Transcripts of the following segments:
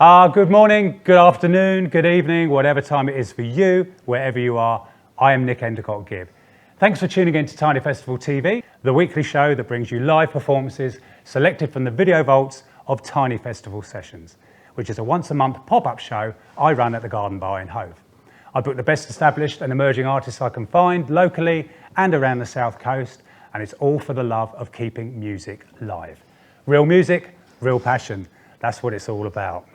Good morning, good afternoon, good evening, whatever time it is for you, wherever you are. I am Nick Endacott Gibb. Thanks for tuning in to Tiny Festival TV, the weekly show that brings you live performances selected from the video vaults of Tiny Festival Sessions, which is a once-a-month pop-up show I run at the Garden Bar in Hove. I book the best established and emerging artists I can find locally and around the South Coast, and it's all for the love of keeping music live. Real music, real passion. That's what it's all about.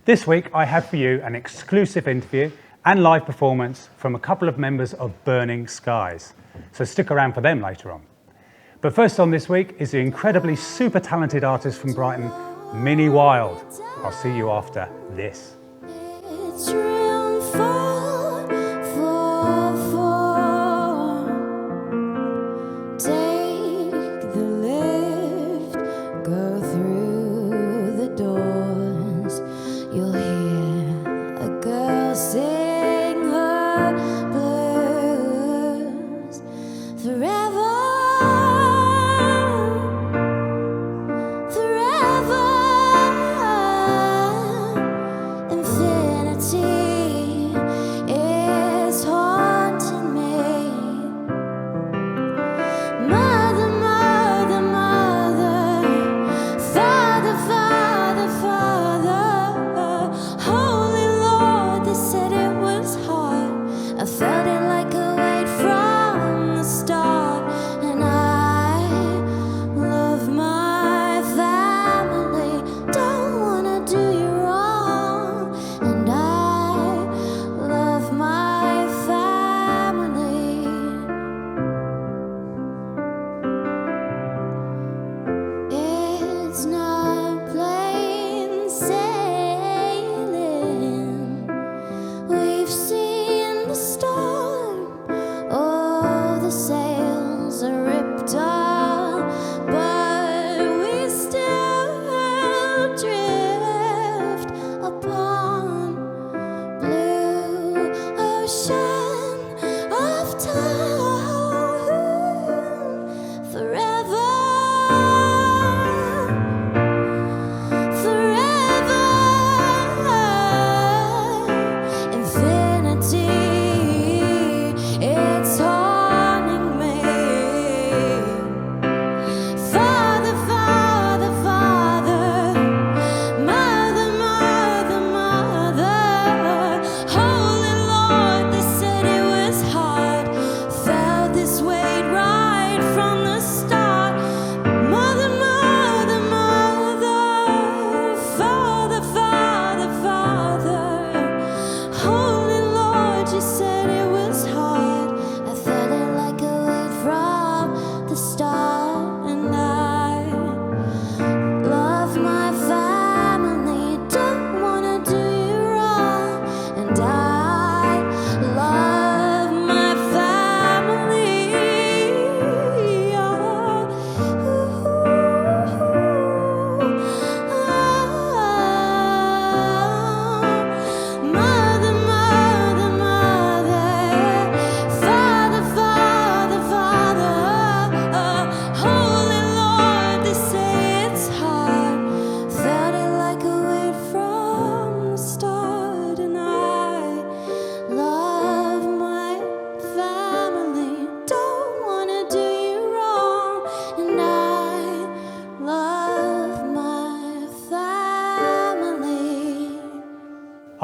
This week, I have for you an exclusive interview and live performance from a couple of members of Burning Skies. So stick around for them later on. But first on this week is the incredibly super talented artist from Brighton, Minnie Wilde. I'll see you after this. It's room for. Take the lift, go through the doors. You'll hear a girl sing her blues forever.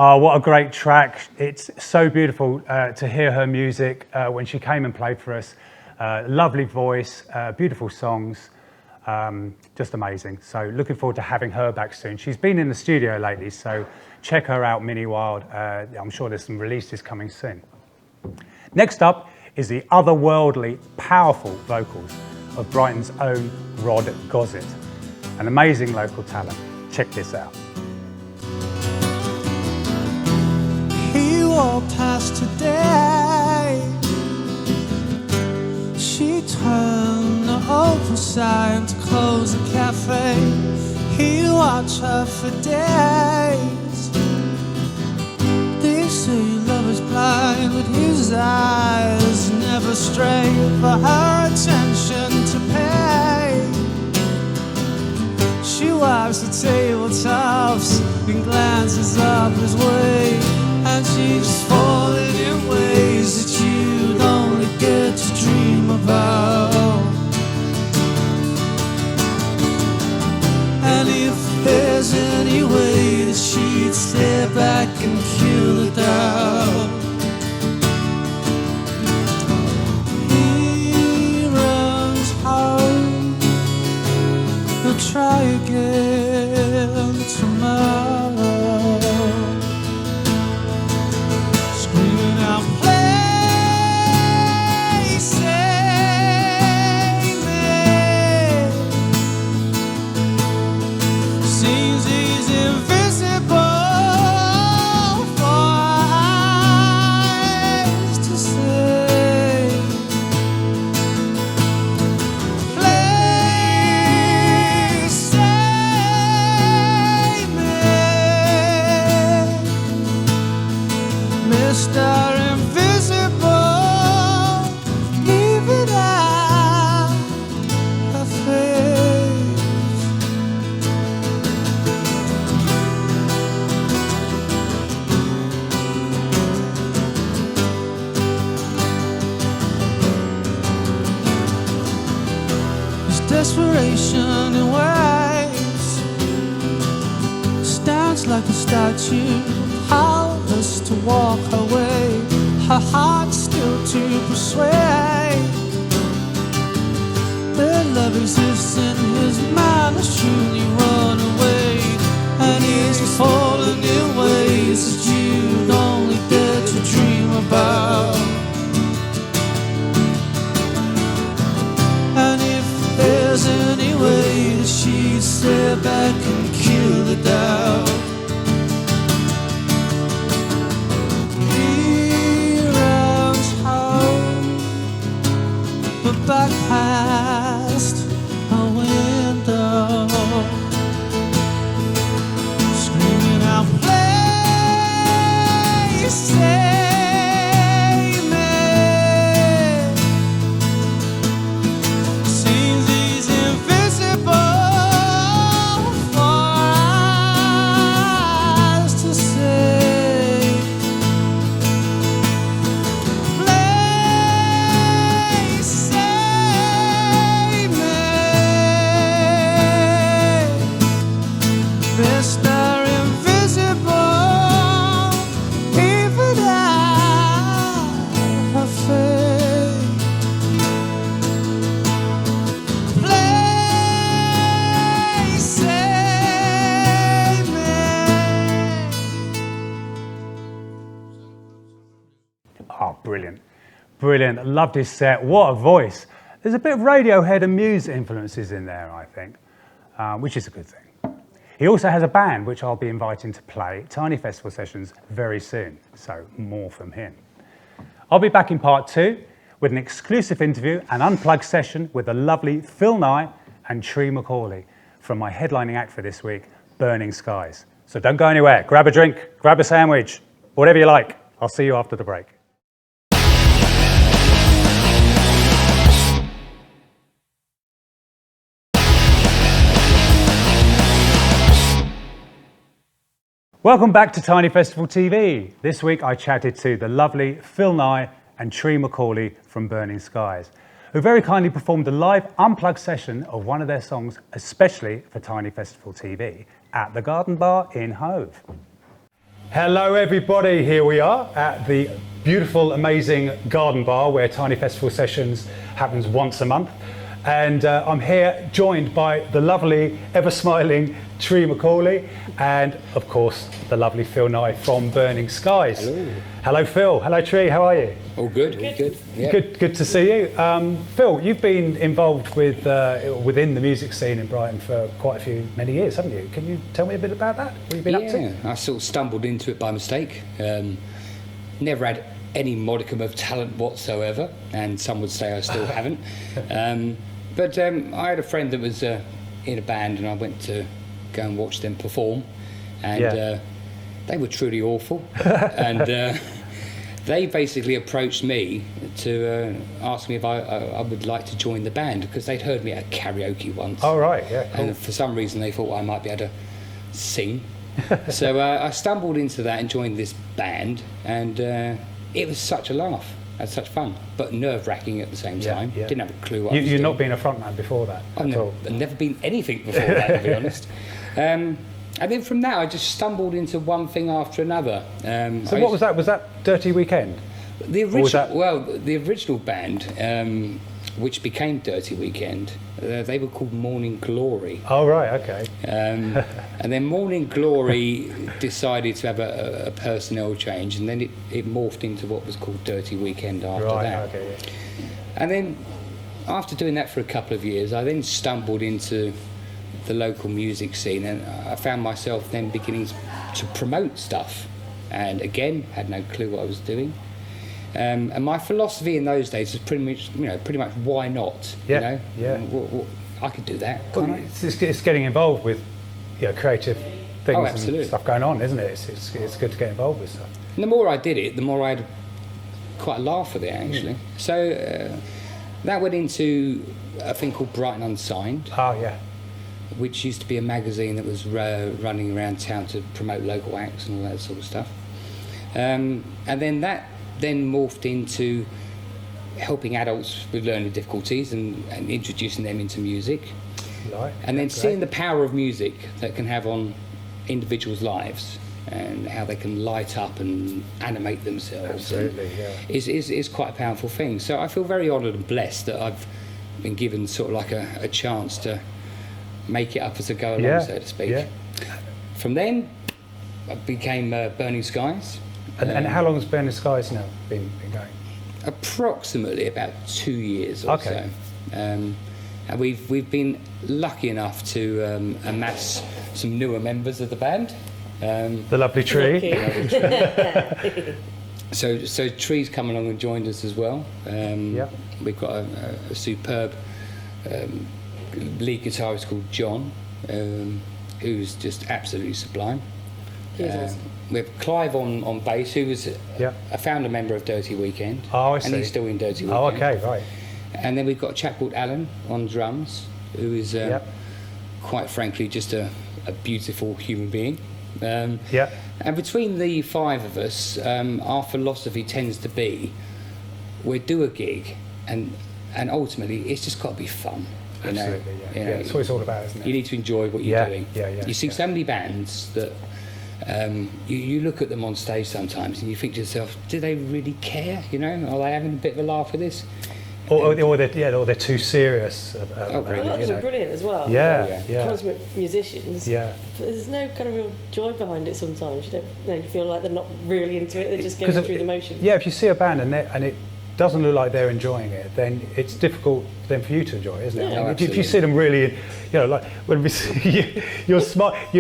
Oh, what a great track. It's so beautiful to hear her music when she came and played for us. Lovely voice, beautiful songs, just amazing. So looking forward to having her back soon. She's been in the studio lately, so check her out, Minnie Wilde. I'm sure there's some releases coming soon. Next up is the otherworldly, powerful vocals of Brighton's own Gozzett, an amazing local talent. Check this out. He walked past today. She turned the open sign to close the cafe. He watched her for days. They say love is blind, but his eyes never stray for her attention to pay. She was past the tabletops and glances up his way, and she's falling in ways that you'd only get to dream about. And if there's any way that she'd step back and kill the doubt, he runs home. He'll try again tomorrow, screaming out, "Play, save me." Seems he's invisible for eyes to see. Please save me, Mr. Invisible. Even out her face. His desperation in waves stands like a statue, powerless to walk her way, her heart still to persuade. Their love exists in his mind has truly run away, and he's falling in ways that you'd only dare to dream about. And if there's any way that she'd step back and kill the doubt, he runs home, but back past a window, screaming out, "Please save me." Seems he's invisible for eyes to see. Please save me, Mr. Invisible. Even out her face. Please save me. Oh, brilliant. Brilliant. Loved his set. What a voice. There's a bit of Radiohead and Muse influences in there, I think, which is a good thing. He also has a band which I'll be inviting to play Tiny Festival sessions very soon, so more from him. I'll be back in part 2 with an exclusive interview and unplugged session with the lovely Phil Nye and Tree McCauley from my headlining act for this week, Burning Skies. So don't go anywhere. Grab a drink, grab a sandwich, whatever you like. I'll see you after the break. Welcome back to Tiny Festival TV. This week I chatted to the lovely Phil Nye and Tree McCauley from Burning Skies, who very kindly performed a live unplugged session of one of their songs, especially for Tiny Festival TV, at the Garden Bar in Hove. Hello everybody, here we are at the beautiful, amazing Garden Bar where Tiny Festival sessions happens once a month. And I'm here joined by the lovely, ever-smiling Tree McCauley and, of course, the lovely Phil Nye from Burning Skies. Hello. Hello, Phil. Hello, Tree. How are you? All good, all good. Yeah. Good to see you. Phil, you've been involved with within the music scene in Brighton for quite many years, haven't you? Can you tell me a bit about that? What you've been up to? Yeah, I sort of stumbled into it by mistake. Never had any modicum of talent whatsoever, and some would say I still haven't. But I had a friend that was in a band, and I went to go and watch them perform, and they were truly awful. And they basically approached me to ask me if I would like to join the band, because they'd heard me at a karaoke once. Oh, right, yeah, cool. And for some reason they thought I might be able to sing. So I stumbled into that and joined this band, and it was such a laugh. I had such fun, but nerve-wracking at the same time. Yeah. Didn't have a clue what I was You've doing. not been a frontman before that at all? I've never been anything before that, to be honest. And then from that, I just stumbled into one thing after another. So what was that? Was that Dirty Weekend? The original band, which became Dirty Weekend, they were called Morning Glory. Oh, right, okay. And then Morning Glory decided to have a personnel change, and then it morphed into what was called Dirty Weekend after that. Okay, yeah. And then after doing that for a couple of years, I then stumbled into the local music scene, and I found myself then beginning to promote stuff, and again had no clue what I was doing. And my philosophy in those days was pretty much why not? Yeah, I could do that. Well, Can't I? it's getting involved with creative things and absolutely. stuff going on, isn't it? It's good to get involved with stuff. And the more I did it, the more I had quite a laugh with it, actually. So that went into a thing called Brighton Unsigned. Oh, yeah. Which used to be a magazine that was running around town to promote local acts and all that sort of stuff. And then that morphed into helping adults with learning difficulties and introducing them into music. Right. And then Great. seeing the power of music that can have on individuals' lives and how they can light up and animate themselves. Absolutely, is quite a powerful thing. So I feel very honoured and blessed that I've been given sort of like a chance to make it up as I go along, so to speak. Yeah. From then, I became Burning Skies. And how long has Burning Skies now been going? Approximately about 2 years or Okay. so. And we've been lucky enough to amass some newer members of the band. The lovely Tree. So Tree's come along and joined us as well. We've got a superb lead guitarist called John, who's just absolutely sublime. We have Clive on bass, who was a founder member of Dirty Weekend. Oh, I see. And he's still in Dirty Weekend. Oh, okay, right. And then we've got a chap called Alan on drums, who is quite frankly just a beautiful human being. And between the five of us, our philosophy tends to be we do a gig and ultimately it's just got to be fun. Absolutely, that's what it's all about, isn't it? You need to enjoy what you're doing. You see Yeah. so many bands that you look at them on stage sometimes and you think to yourself, do they really care? Are they having a bit of a laugh with this? Or they're too serious. Oh, really? A lot of them are brilliant as well. Yeah. Consummate musicians. Yeah. But there's no kind of real joy behind it sometimes. You feel like they're not really into it. They're just going through the motions. Yeah, if you see a band and it doesn't look like they're enjoying it, then it's difficult then for you to enjoy it, isn't it? Yeah. I mean, if you see them really, like when we see you,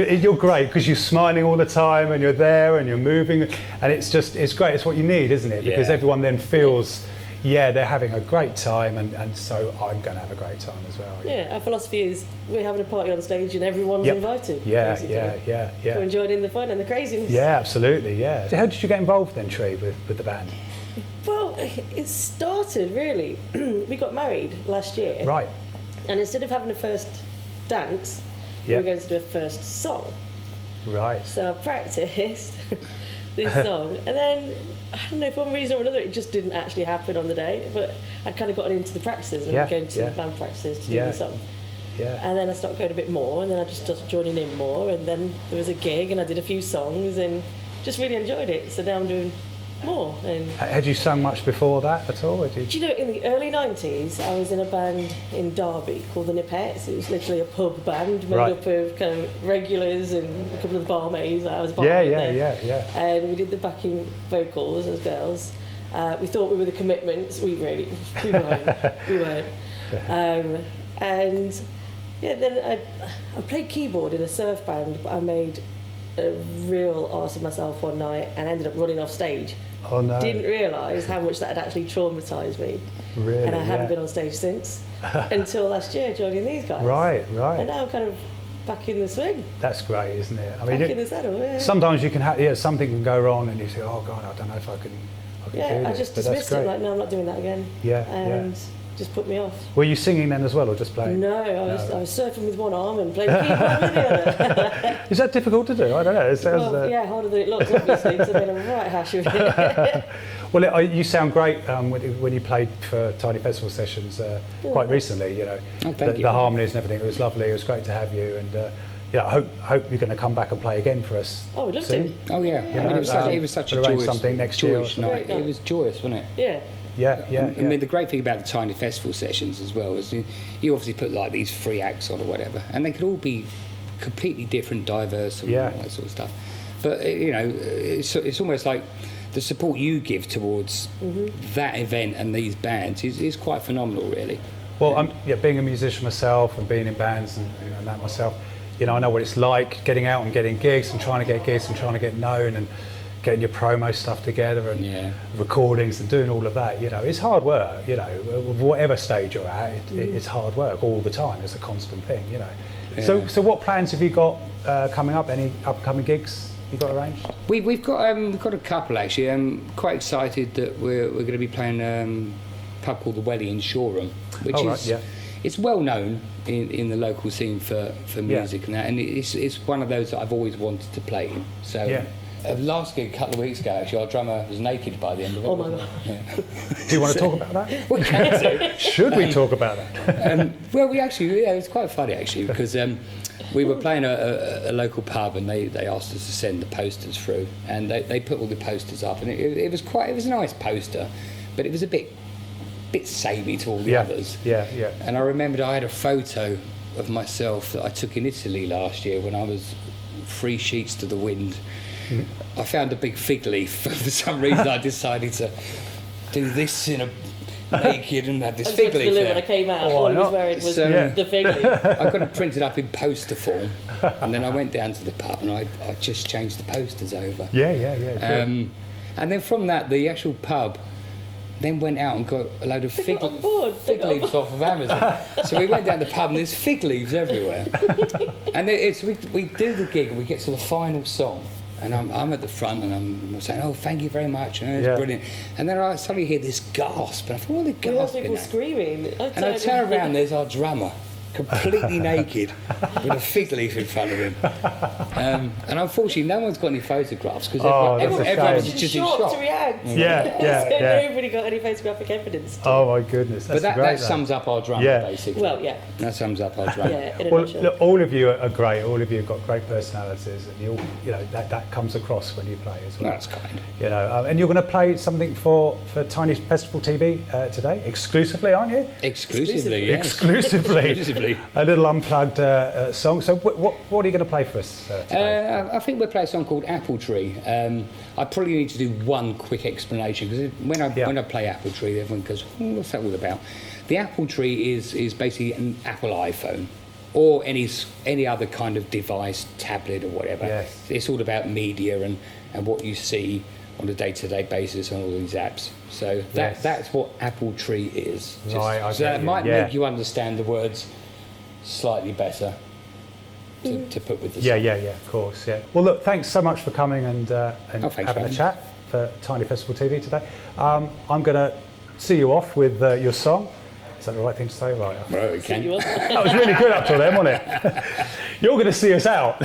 you're great because you're smiling all the time and you're there and you're moving, and it's great. It's what you need, isn't it? Because everyone then feels, they're having a great time, and so I'm going to have a great time as well. Yeah, our philosophy is we're having a party on stage and everyone's invited. Yeah. We're enjoying the fun and the craziness. Yeah, absolutely, yeah. So how did you get involved then, Tree, with the band? Well, it started really. We got married last year. Right. And instead of having a first dance, we were going to do a first song. Right. So I practiced this song, and then I don't know, for one reason or another, it just didn't actually happen on the day. But I'd kind of gotten into the practices and going to the band practices to do the song. Yeah. And then I started going a bit more, and then I just started joining in more, and then there was a gig, and I did a few songs, and just really enjoyed it. So now I'm doing more. And Had you sung much before that at all? do you know, in the early 90s, I was in a band in Derby called the Nipettes. It was literally a pub band made up of kind of regulars and a couple of barmaids. I was a barmaid there. And we did the backing vocals as girls. We thought we were the Commitments. We weren't. And then I played keyboard in a surf band, but I made a real arse of myself one night and ended up running off stage. Oh no. Didn't realise how much that had actually traumatised me. Really? And I hadn't been on stage since until last year joining these guys. Right. And now I'm kind of back in the swing. That's great, isn't it? I mean, Back in the saddle, sometimes you can have, something can go wrong and you say, oh God, I don't know if I can Yeah, I just dismissed it, like, no, I'm not doing that again. Yeah, and just put me off. Were you singing then as well, or just playing? No, I was surfing with one arm and playing the keyboard with the other. Is that difficult to do? I don't know. It sounds, yeah, harder than it looks, obviously, because I've been a right hash of it. Well, you sound great when you played for Tiny Festival Sessions quite recently. You know, the harmonies and everything. It was lovely. It was great to have you, and yeah, I hope you're going to come back and play again for us. Oh, we'd love soon. to. Oh yeah, You know, it was such a joyous, something next year night. It was joyous, wasn't it? Yeah. Yeah. I mean, the great thing about the Tiny Festival Sessions as well is you obviously put like these free acts on or whatever, and they could all be completely different, diverse, and all that sort of stuff. But you know, it's almost like the support you give towards that event and these bands is quite phenomenal, really. Well, being a musician myself and being in bands and that myself, you know, I know what it's like getting out and getting gigs and trying to get gigs and trying to get known and getting your promo stuff together and recordings and doing all of that. You know, it's hard work. You know, whatever stage you're at, it's hard work all the time. It's a constant thing. You know. Yeah. So what plans have you got coming up? Any upcoming gigs you got arranged? We've got a couple actually. I'm quite excited that we're going to be playing a pub called the Welly in Shoreham, which it's well known in the local scene for music and that, and it's one of those that I've always wanted to play in. So last gig a couple of weeks ago, actually, our drummer was naked by the end of it. Oh my God. Yeah. Do you want to talk about that? We can do. Should we talk about that? Well, we actually, it was quite funny actually, because we were playing a local pub and they asked us to send the posters through, and they put all the posters up, and it was a nice poster, but it was a bit samey to all the others. Yeah. And I remembered I had a photo of myself that I took in Italy last year when I was 3 sheets to the wind. I found a big fig leaf. For some reason, I decided to do this in a naked and have this fig leaf there. When I came out, all I was wearing was the fig leaf. I got it printed up in poster form, and then I went down to the pub and I just changed the posters over. Yeah. And then from that, the actual pub then went out and got a load of fig leaves off of Amazon. So we went down the pub and there's fig leaves everywhere. And we do the gig and we get to the final song. And I'm at the front and I'm saying, oh, thank you very much, and it's brilliant. And then I suddenly hear this gasp, and I thought, what are they gasping people at? Screaming. And I turn around, there's our drummer, completely naked, with a fig leaf in front of him. And unfortunately, no one's got any photographs, because everyone was just in shock. To react. Yeah. Nobody got any photographic evidence. Oh my goodness, that's but that sums up our drummer, basically. Well, yeah. That sums up our drummer. Well, look, all of you are great. All of you have got great personalities, and you know that comes across when you play as well. That's kind. You know, and you're going to play something for Tiny Festival TV today, exclusively, aren't you? Exclusively, yes. Exclusively. A little unplugged song. So what are you going to play for us today? I think we'll play a song called Apple Tree. I probably need to do one quick explanation, because when I play Apple Tree, everyone goes, what's that all about? The Apple Tree is basically an Apple iPhone, or any other kind of device, tablet or whatever. Yes. It's all about media and what you see on a day-to-day basis on all these apps. So that's what Apple Tree is. Right, so that might make you understand the words slightly better to put with the song. Yeah, of course, yeah. Well, look, thanks so much for coming and having a chat for Tiny Festival TV today. I'm going to see you off with your song. Is that the right thing to say? Right. Well, you can. That was really good up till then, wasn't it? You're going to see us out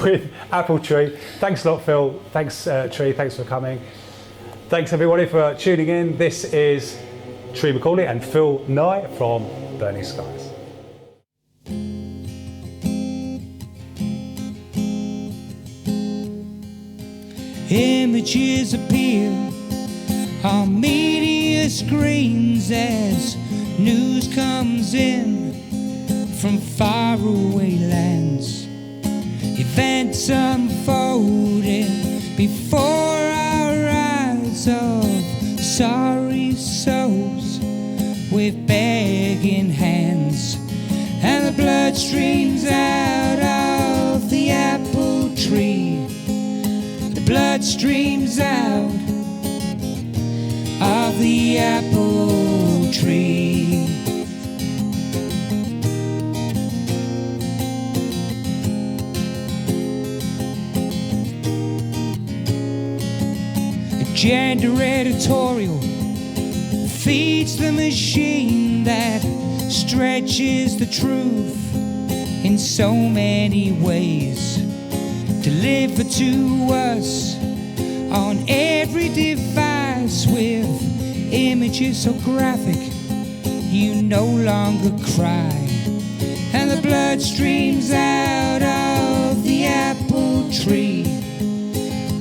with Apple Tree. Thanks a lot, Phil. Thanks, Tree. Thanks for coming. Thanks, everybody, for tuning in. This is Tree McCauley and Phil Nye from Burning Skies. Images appear on media screens as news comes in from faraway lands. Events unfolding before our eyes of sorry souls with begging hands, and the blood streams out of the apple tree. The blood streams out of the apple tree. Gender editorial feeds the machine that stretches the truth in so many ways, delivered to us on every device with images so graphic you no longer cry. And the blood streams out of the apple tree.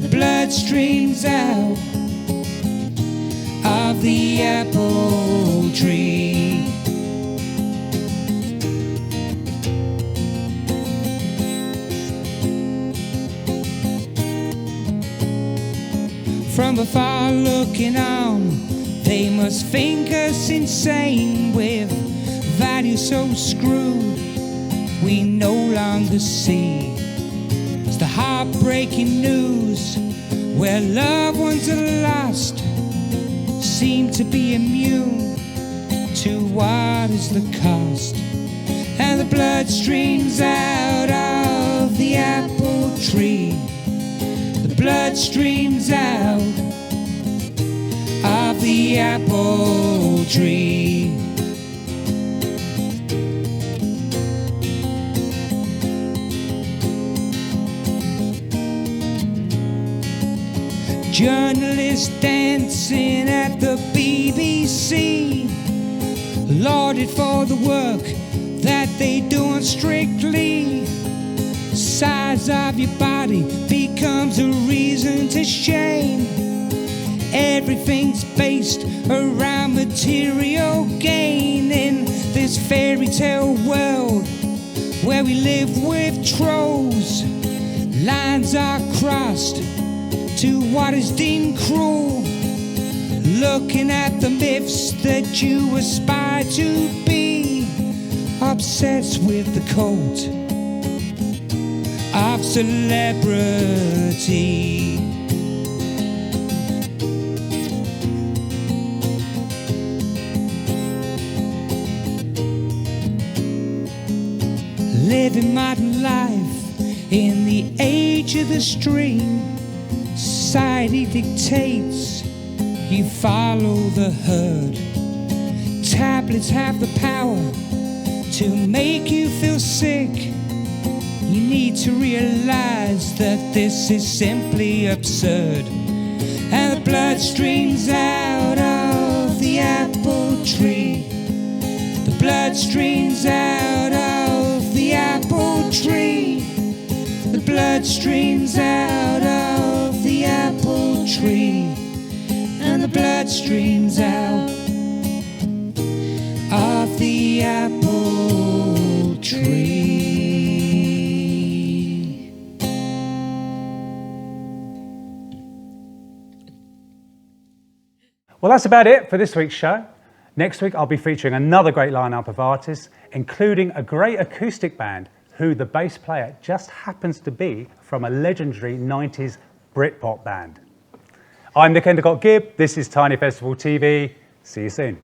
The blood streams out of the apple tree. From afar looking on, they must think us insane with values so screwed we no longer see. It's the heartbreaking news where loved ones are lost, seem to be immune to what is the cost. And the blood streams out of the apple tree. The blood streams out of the apple tree. Journalists dancing at the BBC, lauded for the work that they do on Strictly. Size of your body becomes a reason to shame. Everything's based around material gain in this fairy tale world where we live with trolls. Lines are crossed to what is deemed cruel, looking at the myths that you aspire to be, obsessed with the cult of celebrity. Living modern life in the age of the stream, society dictates you follow the herd. Tablets have the power to make you feel sick. You need to realize that this is simply absurd. And the blood streams out of the apple tree. The blood streams out of the apple tree. The blood streams out of the apple tree. And the blood streams out of the apple tree. Well, that's about it for this week's show. Next week, I'll be featuring another great lineup of artists, including a great acoustic band who the bass player just happens to be from a legendary 90s Britpop band. I'm Nick Endacott Gibb. This is Tiny Festival TV. See you soon.